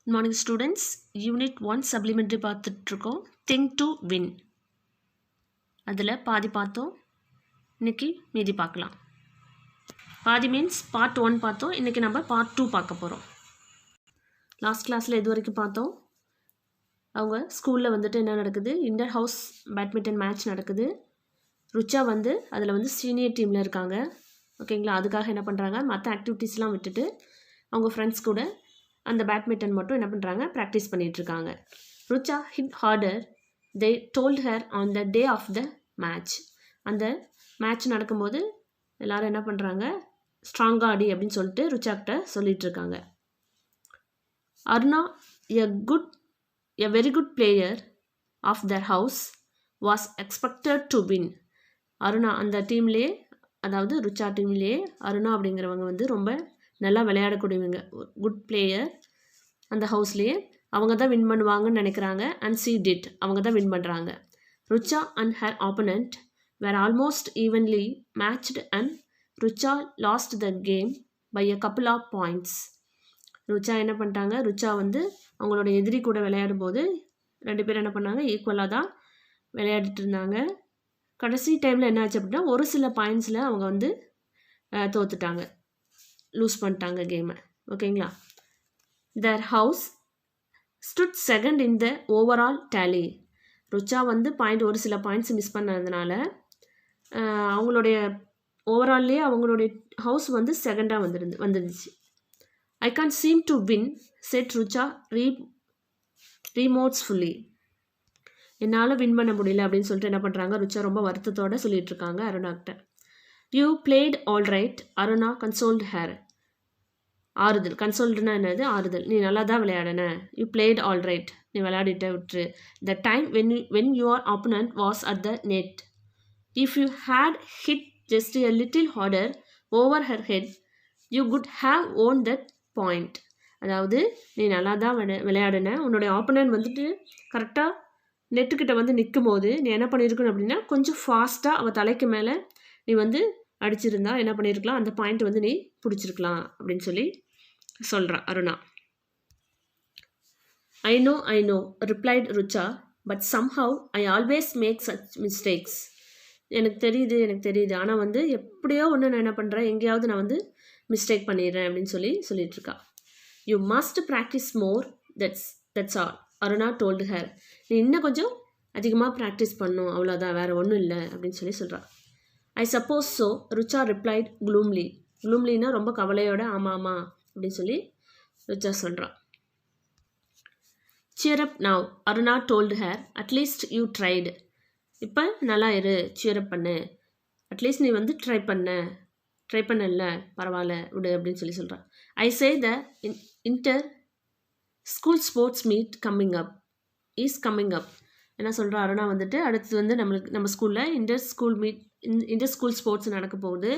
Good morning students. Unit 1 supplementary பார்த்துட்ருக்கோம். Think to win. அதில் பாதி பார்த்தோம். இன்னைக்கு மீதி பார்க்கலாம். பாதி மீன்ஸ் பார்ட் 1 பார்த்தோம். இன்றைக்கி நம்ம பார்ட் 2 பார்க்க போகிறோம். லாஸ்ட் கிளாஸில் எது வரைக்கும் பார்த்தோம்? அவங்க ஸ்கூலில் வந்துட்டு என்ன நடக்குது, இன்டர் ஹவுஸ் பேட்மிண்டன் மேட்ச் நடக்குது. ருச்சா அதில் சீனியர் டீமில் இருக்காங்க. ஓகேங்களா? அதுக்காக என்ன பண்ணுறாங்க, மற்ற ஆக்டிவிட்டீஸ்லாம் விட்டுட்டு அவங்க ஃப்ரெண்ட்ஸ் கூட அந்த பேட்மிண்டன் மட்டும் என்ன பண்ணுறாங்க, ப்ராக்டிஸ் பண்ணிகிட்ருக்காங்க. Rucha hit harder they told her on the day of the match. அந்த மேட்ச் நடக்கும்போது எல்லோரும் என்ன பண்ணுறாங்க, ஸ்ட்ராங்காக ஆடி அப்படின்னு சொல்லிட்டு ருச்சாக்கிட்ட சொல்லிகிட்டு இருக்காங்க. Aruna a very good player of their house was expected to win. Aruna அந்த டீம்லேயே, அதாவது ருச்சா டீம்லேயே அருணா அப்படிங்கிறவங்க ரொம்ப நல்லா விளையாடக்கூடியவங்க, குட் பிளேயர். அந்த ஹவுஸ்லேயே அவங்க தான் வின் பண்ணுவாங்கன்னு நினைக்கிறாங்க. அண்ட் சி டிட், அவங்க தான் வின் பண்ணுறாங்க. Rucha and her opponent were almost evenly matched and Rucha lost the game by a couple of points. Rucha என்ன பண்ணிட்டாங்க, ருச்சா அவங்களோட எதிரி கூட விளையாடும் போது ரெண்டு பேரும் என்ன பண்ணாங்க, ஈக்குவலாக தான் விளையாடிட்டு இருந்தாங்க. கடைசி டைமில் என்ன ஆச்சு அப்படின்னா, ஒரு சில பாயிண்ட்ஸில் அவங்க தோத்துட்டாங்க, லூஸ் பண்ணிட்டாங்க கேமை. ஓகேங்களா? Their house stood second in the overall tally. Rucha ஒரு சில பாயிண்ட்ஸ் மிஸ் பண்ணதுனால அவங்களுடைய ஓவரால்லே அவங்களுடைய ஹவுஸ் செகண்டாக வந்துருந்துச்சு. I can't seem to win said Rucha remorsefully. என்னால் வின் பண்ண முடியல அப்படின்னு சொல்லிட்டு என்ன பண்ணுறாங்க, ருச்சா ரொம்ப வருத்தத்தோடு சொல்லிட்டு இருக்காங்க அருணாக்கிட்ட. You played all right, Aruna consoled her. ஆறுதல், கன்சோல்டுனா என்னது, ஆறுதல். நீ நல்லா தான் விளையாடின. யூ பிளேட் ஆல் ரைட், நீ விளையாடிட்ட விட்டுரு. The time when your opponent was at the net, if you had hit just a little harder over her head you could have won that point. அதாவது நீ நல்லா தான் விளையாடின, உன்னுடைய ஆப்பனண்ட் கரெக்டாக நெட்டுக்கிட்ட நிற்கும் போது நீ என்ன பண்ணியிருக்கணும் அப்படின்னா, கொஞ்சம் ஃபாஸ்ட்டாக அவள் தலைக்கு மேலே நீ அடிச்சிருந்தா என்ன பண்ணியிருக்கலாம், அந்த பாயிண்ட் நீ பிடிச்சிருக்கலாம் அப்படின்னு சொல்லி சொல்கிறா Aruna. I know replied Rucha, but somehow I always make such mistakes. எனக்கு தெரியுது ஆனால் எப்படியோ ஒன்று நான் என்ன பண்ணுறேன், எங்கேயாவது நான் மிஸ்டேக் பண்ணிடுறேன் அப்படின்னு சொல்லிட்டு இருக்கா. You must practice more, that's all Aruna told her. நீ இன்னும் கொஞ்சம் அதிகமாக ப்ராக்டிஸ் பண்ணும், அவ்வளோதான், வேறு ஒன்றும் இல்லை அப்படின்னு சொல்கிறா. I suppose so, Rucha replied gloomily. க்ளூம்லின்னா ரொம்ப கவலையோட ஆமாம் அப்படின்னு சொல்லி ருச்சா சொல்கிறான். Cheer up now, Aruna told her, at least you tried. இப்போ நல்லா இரு, சியர் அப் பண்ணு, அட்லீஸ்ட் நீ ட்ரை பண்ணல, பரவாயில்ல விடு அப்படின்னு சொல்கிறான். I say the inter school sports meet coming up. என்ன சொல்கிறா அருணா, அடுத்து நம்ம ஸ்கூலில் இன்டர் ஸ்கூல் ஸ்போர்ட்ஸ் நடக்க போகுது.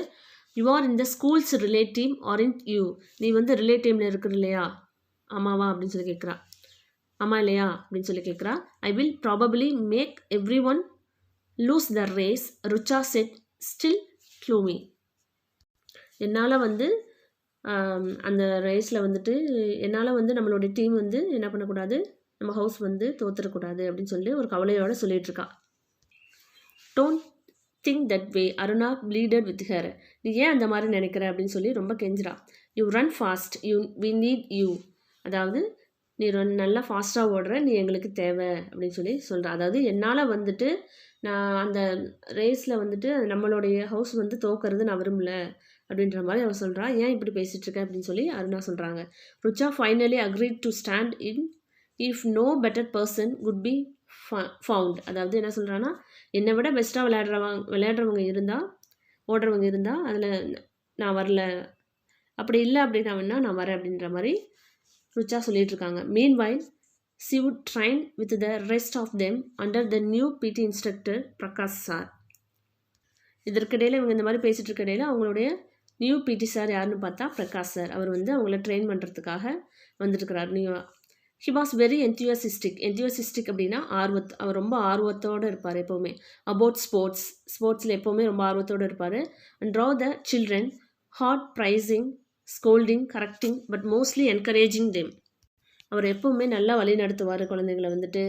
You are in the school's relay team aren't you. நீ ரிலே டீமில் இருக்கிற இல்லையா, ஆமாவா அப்படின்னு சொல்லி கேட்குறா. ஆமாம் இல்லையா அப்படின்னு சொல்லி கேட்குறா. I will probably make every one lose the race, Rucha said still gloomy. என்னால் அந்த ரேஸில் என்னால் நம்மளுடைய டீம் என்ன பண்ணக்கூடாது, நம்ம ஹவுஸ் தோத்துடக்கூடாது அப்படின்னு சொல்லி ஒரு கவலையோடு சொல்லிகிட்ருக்கா. Don't think that way, Aruna pleaded with her. நீ ஏன் அந்த மாதிரி நினைக்கிற அப்படின்னு சொல்லி ரொம்ப கெஞ்சிரா. You run fast, we need you. அதாவது நீ நல்லா ஃபாஸ்ட்டாக ஓடுற, நீ எங்களுக்கு தேவை அப்படின்னு சொல்கிறா. அதாவது என்னால் நான் அந்த ரேஸில் நம்மளுடைய ஹவுஸ் தோக்கிறது நான் விரும்பல அப்படின்ற மாதிரி அவள் சொல்கிறா. ஏன் இப்படி பேசிகிட்டு இருக்க அப்படின்னு சொல்லி அருணா சொல்கிறாங்க. Rucha finally agreed to stand in if no better person could be found. அதாவது என்ன சொல்கிறான்னா, என்னை விட பெஸ்ட்டாக விளையாடுறவங்க இருந்தால், ஓடுறவங்க இருந்தால் அதில் நான் வரல, அப்படி இல்லை அப்படின்னா நான் வரேன் அப்படின்ற மாதிரி ருச்சா சொல்லிகிட்ருக்காங்க. Meanwhile she would train with the rest of them under the new PT instructor Prakash sir. இதற்கிடையில் இவங்க இந்த மாதிரி பேசிகிட்டு இருக்க இடையில அவங்களுடைய நியூ பிடி சார் யாருன்னு பார்த்தா பிரகாஷ் சார். அவர் அவங்கள ட்ரெயின் பண்ணுறதுக்காக வந்துட்டுருக்கிறார் நியூவாக. ஹி வாஸ் வெரி என்தியூசிஸ்டிக் அப்படின்னா அவர் ரொம்ப ஆர்வத்தோடு இருப்பார் எப்போவுமே. அபவுட் ஸ்போர்ட்ஸில் எப்போவுமே ரொம்ப ஆர்வத்தோடு இருப்பார். And drove the children hard praising, scolding, correcting, but mostly encouraging them. அவர் எப்போவுமே நல்லா வழி நடத்துவார், குழந்தைங்களை வந்துட்டு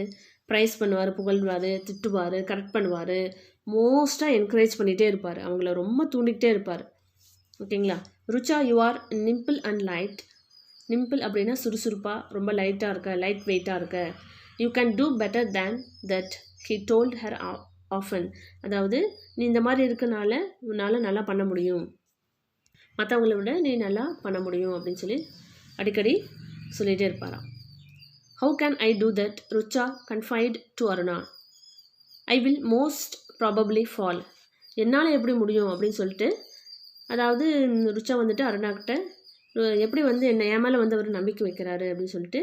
ப்ரைஸ் பண்ணுவார், புகழ்வார், திட்டுவார், கரெக்ட் பண்ணுவார், மோஸ்ட்டாக என்கரேஜ் பண்ணிகிட்டே இருப்பார், அவங்கள ரொம்ப தூண்டிக்கிட்டே இருப்பார். ஓகேங்களா? Rucha you are nimble and light. Nimble அப்படின்னா சுறுசுறுப்பாக, ரொம்ப லைட்டாக இருக்க, லைட் வெயிட்டாக இருக்க. You can do better than that he told her often. அதாவது நீ இந்த மாதிரி இருக்கனால உன்னால் நல்லா பண்ண முடியும், மற்றவங்கள விட நீ நல்லா பண்ண முடியும் அப்படின்னு சொல்லி அடிக்கடி சொல்லிகிட்டே இருப்பாராம். How can I do that? Rucha confide to Aruna. I will most probably fall. என்னால் எப்படி முடியும் அப்படின்னு சொல்லிட்டு, அதாவது ருச்சா வந்துட்டு அருணாக்கிட்ட எப்படி வந்து என் மேலே வந்து அவர் நம்பிக்கை வைக்கிறாரு அப்படின்னு சொல்லிட்டு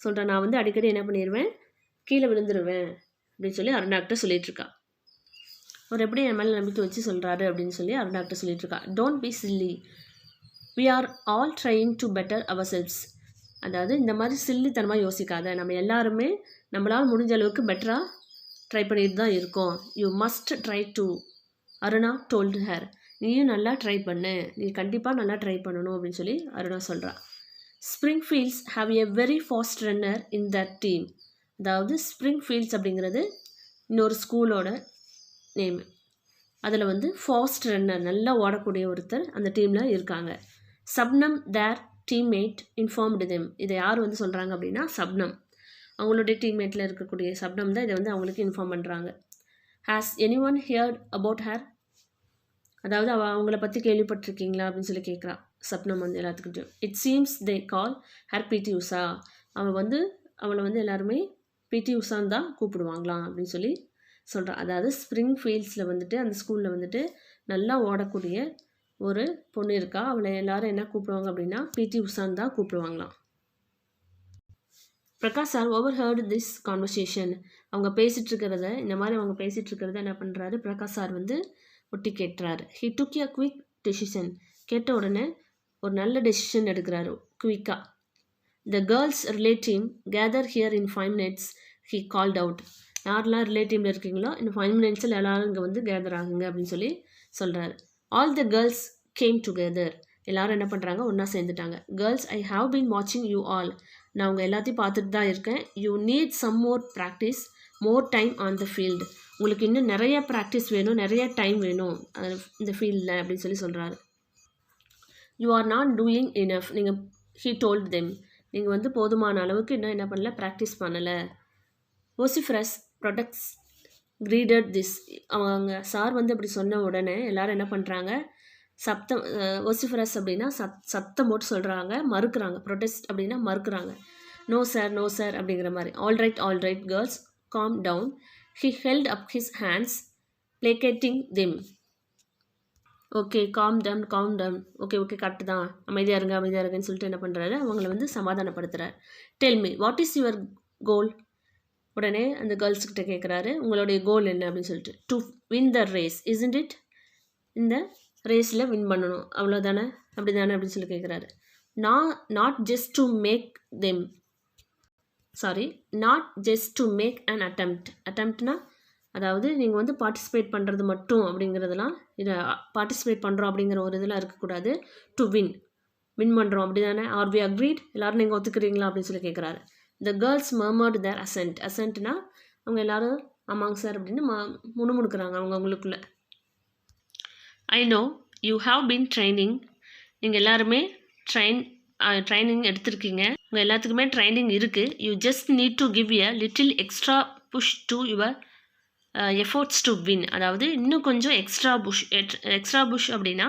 சொல்கிறேன். நான் வந்து அடிக்கடி என்ன பண்ணிடுவேன், கீழே விழுந்துருவேன் அப்படின்னு சொல்லி அருணாக்கிட்ட சொல்லிகிட்ருக்கா. அவர் எப்படி என் மேலே நம்பிக்கை வச்சு சொல்கிறாரு அப்படின்னு சொல்லி அருணாக்கிட்ட சொல்லிகிட்ருக்கா. Don't be silly, we are all trying to better our selves. அதாவது இந்த மாதிரி சில்லித்தனமாக யோசிக்காத, நம்ம எல்லாருமே நம்மளால் முடிஞ்ச அளவுக்கு பெட்டராக ட்ரை பண்ணிட்டு தான் இருக்கோம். You must try to, Aruna told her. நீயும் நல்லா ட்ரை பண்ணு, நீ கண்டிப்பாக நல்லா ட்ரை பண்ணணும் அப்படின்னு சொல்லி அருணா சொல்கிறா. Spring fields have a very fast runner in that team. அதாவது ஸ்ப்ரிங் ஃபீல்ட்ஸ் அப்படிங்கிறது இன்னொரு ஸ்கூலோட நேம். அதில் வந்து ஃபாஸ்ட் ரன்னர், நல்லா ஓடக்கூடிய ஒருத்தர் அந்த டீமில் இருக்காங்க. சப்னம் தேர் டீம்மேட் இன்ஃபார்ம்டு தெம். இதை யார் வந்து சொல்கிறாங்க அப்படின்னா சப்னம், அவங்களுடைய டீம்மேட்டில் இருக்கக்கூடிய சப்னம் தான் இதை வந்து அவங்களுக்கு இன்ஃபார்ம் பண்ணுறாங்க. Has any one heard about her. அதாவது அவங்கள பற்றி கேள்விப்பட்டிருக்கீங்களா அப்படின்னு சொல்லி கேட்குறா சப்னம் வந்து எல்லாத்துக்கிட்டையும். It seems they call her PT Usha. அவளை வந்து எல்லாருமே பிடி உஷான்னு தான் கூப்பிடுவாங்களாம் அப்படின்னு சொல்லி சொல்கிறான். அதாவது ஸ்ப்ரிங் ஃபீல்ட்ஸில் வந்துட்டு அந்த ஸ்கூலில் வந்துட்டு நல்லா ஓடக்கூடிய ஒரு பொண்ணு இருக்கா, அவளை எல்லாரும் என்ன கூப்பிடுவாங்க அப்படின்னா பிடி உஷான்னு தான் கூப்பிடுவாங்களாம். Prakash sir overheard this conversation. அவங்க பேசிகிட்டு இருக்கிறத, இந்த மாதிரி அவங்க பேசிகிட்டு இருக்கிறத என்ன பண்ணுறாரு, பிரகாஷ் சார் வந்து ஒட்டி கேட்டுறாரு. He took a quick decision. கேட்ட உடனே ஒரு நல்ல டெசிஷன் எடுக்கிறாரு குவிக்காக. The girls relative gather here in 5 minutes. He called out. யாரெல்லாம் ரிலேட்டிவில் இருக்கீங்களோ இன்னும் 5 minutesல எல்லாரும் இங்கே வந்து கேதர் ஆகுங்க அப்படின்னு சொல்லி சொல்கிறாரு. All the girls came together. எல்லாரும் என்ன பண்ணுறாங்க, ஒன்றா சேர்ந்துட்டாங்க. கேர்ள்ஸ், ஐ ஹாவ் பீன் வாட்சிங் யூ ஆல். நான் உங்கள் எல்லாத்தையும் பார்த்துட்டு தான் இருக்கேன். You need some more practice, more time on the field. உங்களுக்கு இன்னும் நிறைய ப்ராக்டிஸ் வேணும், நிறைய டைம் வேணும் இந்த ஃபீல்டில் அப்படின்னு சொல்லி சொல்கிறாரு. You R not doing enough. நீங்கள் ஹீ டோல்ட் தெம். நீங்கள் வந்து போதுமான அளவுக்கு இன்னும் என்ன பண்ணல, ப்ராக்டிஸ் பண்ணலை. ஓசிஃபரஸ் ப்ரொடக்ட்ஸ் கிரீடட் திஸ். அவங்க சார் வந்து அப்படி சொன்ன உடனே எல்லாரும் என்ன பண்ணுறாங்க, ஓசிஃபரஸ் அப்படின்னா சத்தம் போட்டு சொல்கிறாங்க, மறுக்கிறாங்க. ப்ரொடெஸ்ட் அப்படின்னா மறுக்கிறாங்க. நோ சார், நோ சார் அப்படிங்கிற மாதிரி. All right girls, calm down. He held up his hands placating them. Okay, calm down. Okay correct தான், அமைதியாக இருங்கன்னு சொல்லிட்டு என்ன பண்ணுறாரு, அவங்கள வந்து சமாதானப்படுத்துகிறார். Tell me what is your goal. உடனே அந்த கேர்ள்ஸ்கிட்ட கேட்குறாரு, உங்களுடைய கோல் என்ன அப்படின்னு சொல்லிட்டு. To win the race isn't it. இந்த ரேஸில் வின் பண்ணணும், அவ்வளோதானே, அப்படி தானே அப்படின்னு சொல்லி கேட்குறாரு. Not just to make an அட்டெம்ப்ட்னா அதாவது நீங்கள் வந்து பார்ட்டிசிபேட் பண்ணுறது மட்டும் அப்படிங்கிறதுலாம், இதை பார்ட்டிசிபேட் பண்ணுறோம் அப்படிங்கிற ஒரு இதெல்லாம் இருக்கக்கூடாது. டு வின் பண்ணுறோம் அப்படி தானே. ஆர் வி அக்ரீட், எல்லோரும் நீங்கள் ஒத்துக்கிறீங்களா அப்படின்னு சொல்லி கேட்குறாரு. The girls murmured their assent. அசென்ட்னா அவங்க எல்லாரும் ஆமாங்க சார் அப்படின்னு முணுமுணுக்கிறாங்க அவங்களுக்குள்ள. I know you have been training. நீங்கள் எல்லாருமே ட்ரைனிங் எடுத்திருக்கீங்க, உங்கள் எல்லாத்துக்குமே ட்ரைனிங் இருக்குது. You just need to give a little extra push to your efforts to win. அதாவது இன்னும் கொஞ்சம் எக்ஸ்ட்ரா புஷ் அப்படின்னா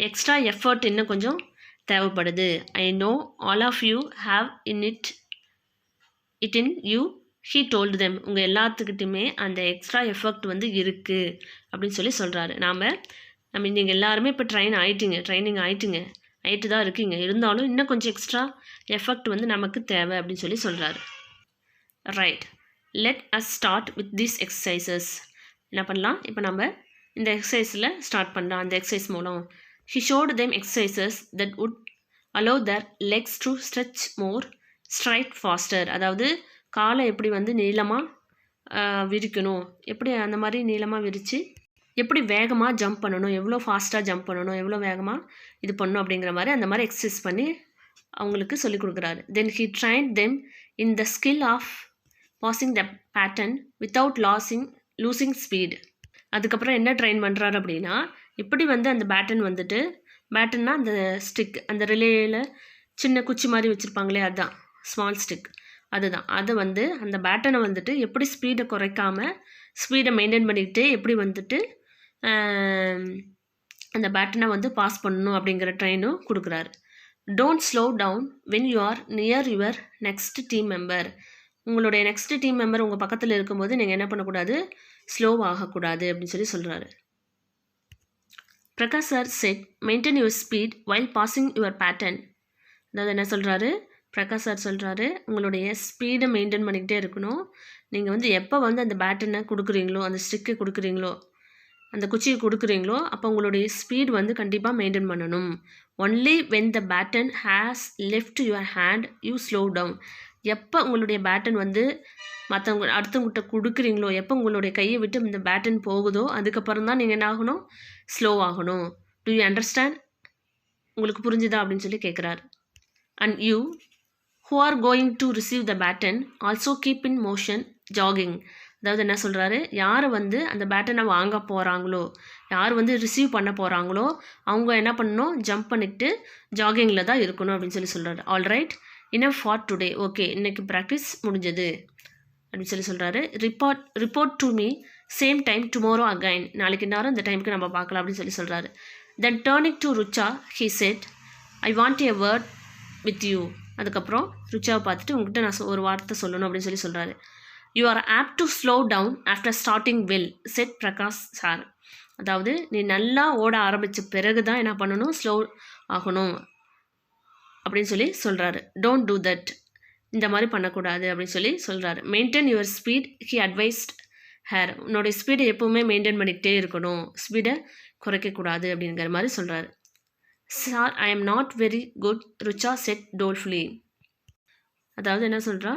எக்ஸ்ட்ரா எஃபர்ட் இன்னும் கொஞ்சம் தேவைப்படுது. I know all of you have it in you he told them. உங்கள் எல்லாத்துக்கிட்டையுமே அந்த எக்ஸ்ட்ரா எஃபெக்ட் வந்து இருக்குது அப்படின்னு சொல்லி சொல்கிறாரு. நீங்கள் எல்லாருமே இப்போ ட்ரைனிங் ஆயிட்டு தான் இருக்கீங்க, இருந்தாலும் இன்னும் கொஞ்சம் எக்ஸ்ட்ரா எஃபெக்ட் வந்து நமக்கு தேவை அப்படின்னு சொல்லி சொல்கிறாரு. Right, let us start with these exercises. என்ன பண்ணலாம், இப்போ நம்ம இந்த எக்ஸசைஸில் ஸ்டார்ட் பண்ணலாம். அந்த எக்ஸசைஸ் மூலம் he showed them exercises that would allow their legs to stretch more, stride faster. அதாவது காலை எப்படி வந்து நீளமாக விரிக்கணும், எப்படி அந்த மாதிரி நீளமாக விரித்து எப்படி வேகமாக ஜம்ப் பண்ணணும், எவ்வளோ ஃபாஸ்ட்டாக ஜம்ப் பண்ணணும், எவ்வளோ வேகமாக இது பண்ணணும் அப்படிங்கிற மாதிரி அந்த மாதிரி எக்ஸசைஸ் பண்ணி அவங்களுக்கு சொல்லிக் கொடுக்குறாரு. Then he trained them in the skill of passing the baton without losing speed. அதுக்கப்புறம் என்ன ட்ரெயின் பண்ணுறாரு அப்படின்னா, இப்படி வந்து அந்த பேட்டன்னா அந்த ஸ்டிக், அந்த ரிலேயில் சின்ன குச்சி மாதிரி வச்சுருப்பாங்களே, அதுதான் ஸ்மால் ஸ்டிக், அதுதான். அது வந்து அந்த பேட்டனை வந்துட்டு எப்படி ஸ்பீடை குறைக்காமல் ஸ்பீடை மெயின்டைன் பண்ணிக்கிட்டு எப்படி வந்துட்டு அந்த பேட்டனை வந்து பாஸ் பண்ணணும் அப்படிங்கிற ட்ரெயினும் கொடுக்குறாரு. Don't slow down when you are near your next team member. உங்களுடைய நெக்ஸ்ட் டீம் மெம்பர் உங்கள் பக்கத்தில் இருக்கும்போது நீங்கள் என்ன பண்ணக்கூடாது, ஸ்லோ ஆகக்கூடாது அப்படின்னு சொல்கிறாரு. Prakash sir set maintain your speed while passing your pattern. அதாவது என்ன சொல்கிறாரு, பிரகாஷ் சார் சொல்கிறாரு, உங்களுடைய ஸ்பீடை மெயின்டைன் பண்ணிக்கிட்டே இருக்கணும். நீங்கள் வந்து எப்போ வந்து அந்த பேட்டனை கொடுக்குறீங்களோ, அந்த ஸ்டிக்கை கொடுக்குறீங்களோ, அந்த குச்சியை கொடுக்குறீங்களோ, அப்போ உங்களுடைய ஸ்பீட் வந்து கண்டிப்பாக மெயின்டைன் பண்ணணும். Only when the baton has left your hand you slow down. எப்போ உங்களுடைய பேட்டன் வந்து அடுத்தவங்ககிட்ட கொடுக்குறீங்களோ, எப்போ உங்களுடைய கையை விட்டு இந்த பேட்டன் போகுதோ, அதுக்கப்புறம் தான் நீங்கள் என்ன ஆகணும், ஸ்லோ ஆகணும். To you understand? உங்களுக்கு புரிஞ்சுதா அப்படின்னு சொல்லி கேட்குறாரு. And you who are going to receive the baton also keep in motion jogging. அதாவது என்ன சொல்கிறாரு, யார் வந்து அந்த பேட்டனை வாங்க போகிறாங்களோ, யார் வந்து ரிசீவ் பண்ண போகிறாங்களோ, அவங்க என்ன பண்ணணும், ஜம்ப் பண்ணிக்கிட்டு ஜாகிங்கில் தான் இருக்கணும் அப்படின்னு சொல்கிறாரு. Alright, enough for today. Okay, இன்னைக்கு ப்ராக்டிஸ் முடிஞ்சது அப்படின்னு சொல்கிறாரு. Report to me same time tomorrow again. நாளைக்கு நேரம் இந்த டைமுக்கு நம்ம பார்க்கலாம் அப்படின்னு சொல்கிறாரு. Then turning to Rucha he said I want a word with you. அதுக்கப்புறம் ருச்சாவை பார்த்துட்டு உங்ககிட்ட நான் ஒரு வார்த்தை சொல்லணும் அப்படின்னு சொல்கிறாரு. You are apt to slow down after starting well said Prakash sir. அதாவது நீ நல்லா ஓட ஆரம்பித்த பிறகு தான் என்ன பண்ணணும், ஸ்லோ ஆகணும் அப்படின்னு சொல்கிறாரு. டோன்ட் டூ தட், இந்த மாதிரி பண்ணக்கூடாது அப்படின்னு சொல்கிறாரு. Maintain your speed he advised her. உன்னோடைய ஸ்பீடை எப்போவுமே மெயின்டைன் பண்ணிக்கிட்டே இருக்கணும், ஸ்பீடை குறைக்கக்கூடாது அப்படிங்கிற மாதிரி சொல்கிறாரு. Sir I am not very good Rucha said dolefully. அதாவது என்ன சொல்கிறா,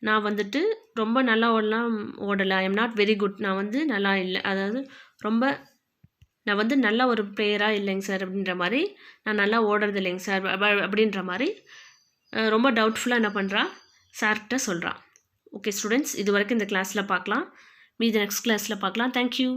நான் வந்துட்டு ரொம்ப நல்லா ஓடலை, I am not very good, நான் வந்து நல்லா இல்லை, அதாவது நான் வந்து நல்ல ஒரு பிளேயராக இல்லைங்க சார் அப்படின்ற மாதிரி, நான் நல்லா ஓடுறது இல்லைங்க சார் அப்படின்ற மாதிரி ரொம்ப டவுட்ஃபுல்லாக என்ன பண்ணுறா, சார்கிட்ட சொல்கிறான். ஓகே ஸ்டூடெண்ட்ஸ், இது வரைக்கும் இந்த கிளாஸில் பார்க்கலாம், மீதி நெக்ஸ்ட் கிளாஸில் பார்க்கலாம். தேங்க்யூ.